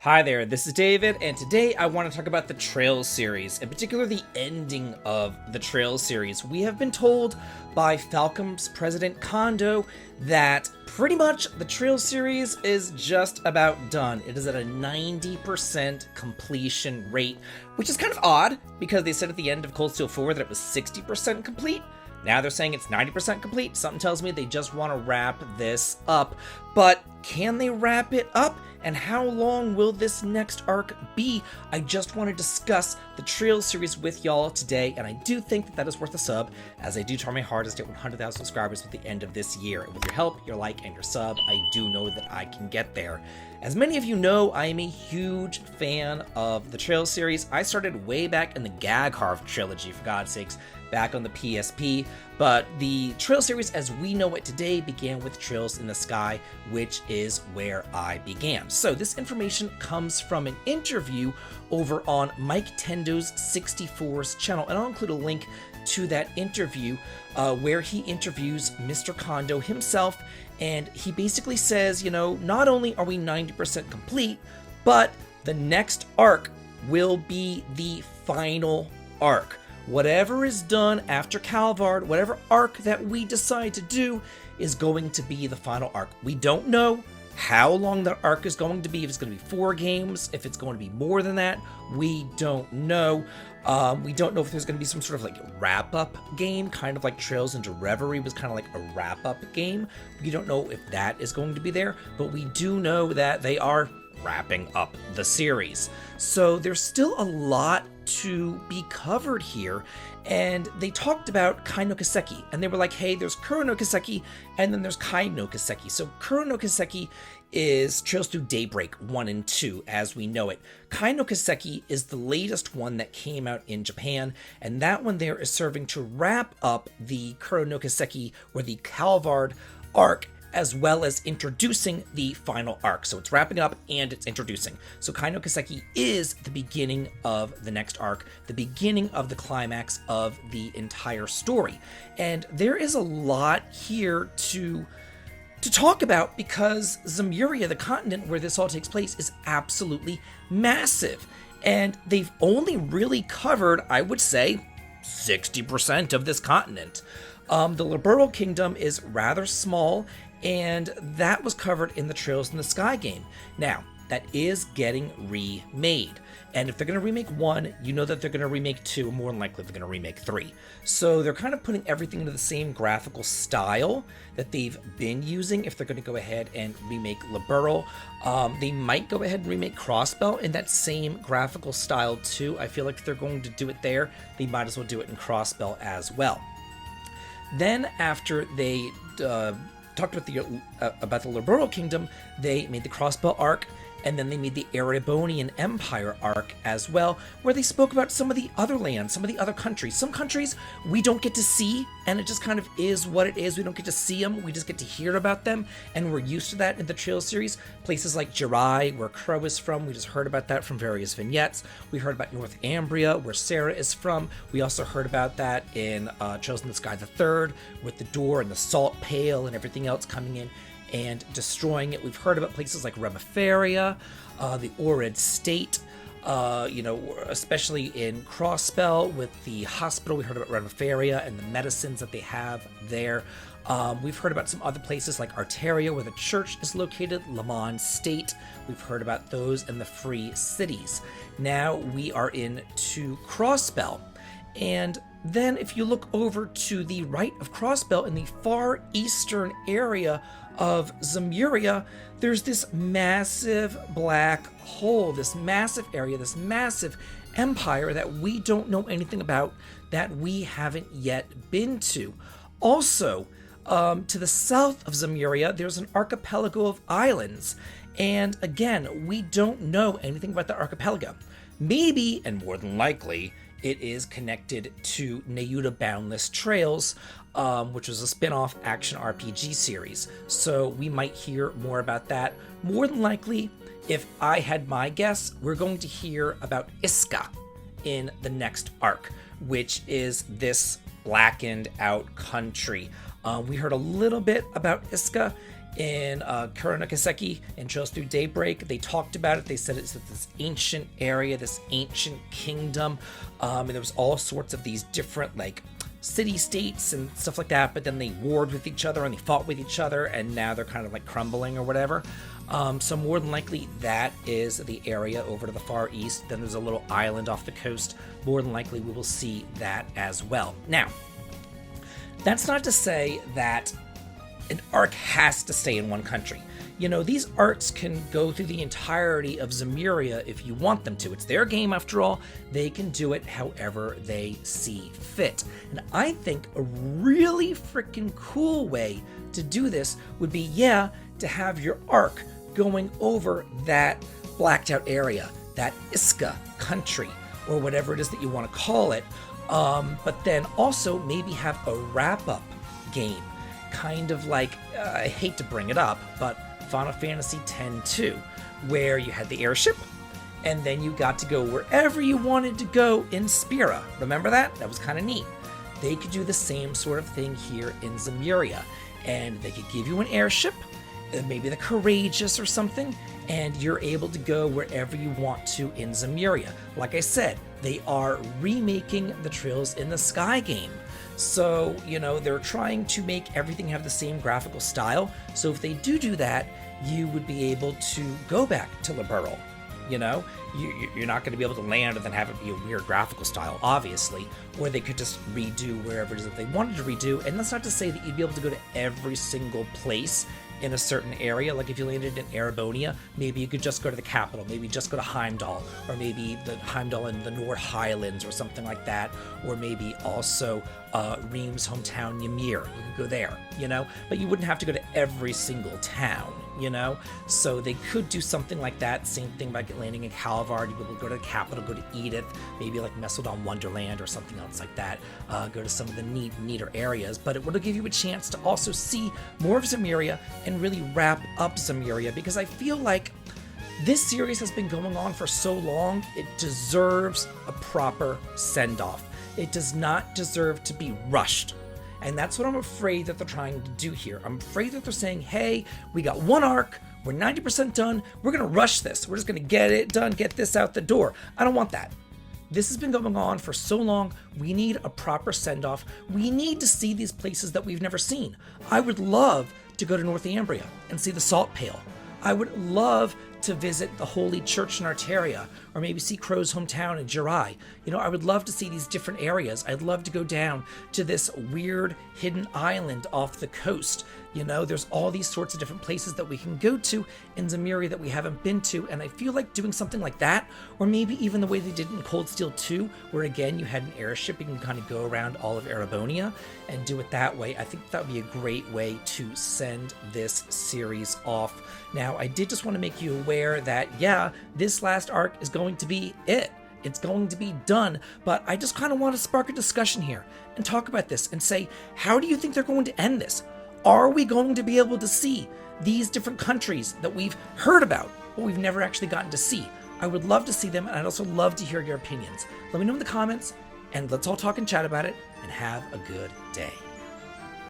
Hi there, this is David, and today I want to talk about the Trails series, in particular the ending of the Trails series. We have been told by Falcom's president Kondo that pretty much the Trails series is just about done. It is at a 90% completion rate, which is kind of odd because they said at the end of Cold Steel 4 that it was 60% complete. Now they're saying it's 90% complete. Something tells me they just want to wrap this up. But can they wrap it up? And how long will this next arc be? I just want to discuss the Trails series with y'all today, and I do think that that is worth a sub, as I do try my hardest to get 100,000 subscribers at the end of this year. And with your help, your like, and your sub, I do know that I can get there. As many of you know, I am a huge fan of the Trails series. I started way back in the Gagharv trilogy, for God's sakes, back on the PSP, but the Trails series as we know it today began with Trails in the Sky, which is where I began. So this information comes from an interview over on Mike Tendo's 64's channel, and I'll include a link to that interview where he interviews Mr. Kondo himself, and he basically says, you know, not only are we 90% complete, but the next arc will be the final arc. Whatever is done after Calvard, whatever arc that we decide to do is going to be the final arc. We don't know how long the arc is going to be, if it's going to be 4 games, if it's going to be more than that, we don't know. We don't know if there's going to be some sort of like wrap-up game, kind of like Trails into Reverie was kind of like a wrap-up game. We don't know if that is going to be there, but we do know that they are wrapping up the series. So there's still a lot to be covered here, and they talked about Kai no Kiseki, and they were like, hey, there's Kuro no Kiseki, and then there's Kai no Kiseki. So Kuro no Kiseki is Trails Through Daybreak 1 and 2 as we know it. Kai no Kiseki is the latest one that came out in Japan, and that one there is serving to wrap up the Kuro no Kiseki, or the Calvard arc, as well as introducing the final arc. So it's wrapping up and it's introducing. So Kai no Kiseki is the beginning of the next arc, the beginning of the climax of the entire story. And there is a lot here to talk about because Zemuria, the continent where this all takes place, is absolutely massive. And they've only really covered, I would say, 60% of this continent. The Liberal Kingdom is rather small, and that was covered in the Trails in the Sky game. Now, that is getting remade. And if they're going to remake 1, you know that they're going to remake 2, more than likely they're going to remake 3. So they're kind of putting everything into the same graphical style that they've been using if they're going to go ahead and remake Liberal. They might go ahead and remake Crossbell in that same graphical style too. I feel like if they're going to do it there, they might as well do it in Crossbell as well. Then after they talked about the Liberal Kingdom, they made the Crossbell arc, and then they made the Erebonian Empire arc as well, where they spoke about some of the other lands, some of the other countries. Some countries we don't get to see, and it just kind of is what it is. We don't get to see them, we just get to hear about them, and we're used to that in the Trails series. Places like Jirai, where Crow is from, we just heard about that from various vignettes. We heard about Northumbria, where Sarah is from. We also heard about that in Trails in the Sky the Third, with the door and the salt pail and everything else coming in and destroying it. We've heard about places like Remiferia, the Orid State, especially in Crossbell with the hospital. We heard about Remiferia and the medicines that they have there. We've heard about some other places like Arteria, where the church is located, Le Mans State. We've heard about those and the free cities. Now we are into Crossbell. And then if you look over to the right of Crossbell in the far eastern area of Zemuria, there's this massive black hole, this massive area, this massive empire that we don't know anything about, that we haven't yet been to. Also, to the south of Zemuria, there's an archipelago of islands, and again, we don't know anything about the archipelago. Maybe, and more than likely, it is connected to Nayuta Boundless Trails, which was a spin-off action RPG series. So we might hear more about that. More than likely, if I had my guess, we're going to hear about Iska in the next arc, which is this blackened out country. We heard a little bit about Iska in Kuronakaseki and Trails Through Daybreak. They talked about it. They said it's this ancient area, this ancient kingdom, and there was all sorts of these different like city-states and stuff like that, but then they warred with each other and they fought with each other, and now they're kind of like crumbling or whatever. So more than likely that is the area over to the far east. Then there's a little island off the coast. More than likely we will see that as well. Now, that's not to say that an arc has to stay in one country. You know, these arcs can go through the entirety of Zemuria if you want them to. It's their game after all. They can do it however they see fit. And I think a really freaking cool way to do this would be, to have your arc going over that blacked out area, that Iska country, or whatever it is that you want to call it. But then also maybe have a wrap-up game. Kind of like, I hate to bring it up, but Final Fantasy X-2, where you had the airship, and then you got to go wherever you wanted to go in Spira. Remember that? That was kind of neat. They could do the same sort of thing here in Zemuria, and they could give you an airship, maybe the Courageous or something, and you're able to go wherever you want to in Zemuria. Like I said, they are remaking the Trails in the Sky game. So, you know, they're trying to make everything have the same graphical style. So if they do that, you would be able to go back to Liberl. You know, you're not going to be able to land and then have it be a weird graphical style, obviously. Or they could just redo wherever it is that they wanted to redo. And that's not to say that you'd be able to go to every single place in a certain area. Like if you landed in Erebonia, maybe you could just go to the capital, maybe just go to Heimdall, or maybe the Heimdall in the Nord Highlands or something like that, or maybe also Reem's hometown Ymir. You could go there, you know, but you wouldn't have to go to every single town, you know. So they could do something like that. Same thing by landing in Calvar. You'd be able to go to the capital, go to Edith, maybe like Messeldon Wonderland or something else like that. Go to some of the neater areas, but it would give you a chance to also see more of Zemuria and really wrap up Zemuria, because I feel like this series has been going on for so long, it deserves a proper send-off. It does not deserve to be rushed. And that's what I'm afraid that they're trying to do here. I'm afraid that they're saying, hey, we got one arc, we're 90% done, we're going to rush this. We're just going to get it done, get this out the door. I don't want that. This has been going on for so long. We need a proper send-off. We need to see these places that we've never seen. I would love to go to Northumbria and see the Salt Pale. I would love to visit the Holy Church in Arteria, or maybe see Crow's hometown in Jirai. You know, I would love to see these different areas. I'd love to go down to this weird hidden island off the coast. You know, there's all these sorts of different places that we can go to in Zemuria that we haven't been to, and I feel like doing something like that, or maybe even the way they did in Cold Steel 2, where again you had an airship, you can kind of go around all of Erebonia and do it that way. I think that would be a great way to send this series off. Now, I did just want to make you aware that, this last arc is going to be it. It's going to be done, but I just kind of want to spark a discussion here and talk about this and say, how do you think they're going to end this? Are we going to be able to see these different countries that we've heard about, but we've never actually gotten to see? I would love to see them, and I'd also love to hear your opinions. Let me know in the comments, and let's all talk and chat about it, and have a good day.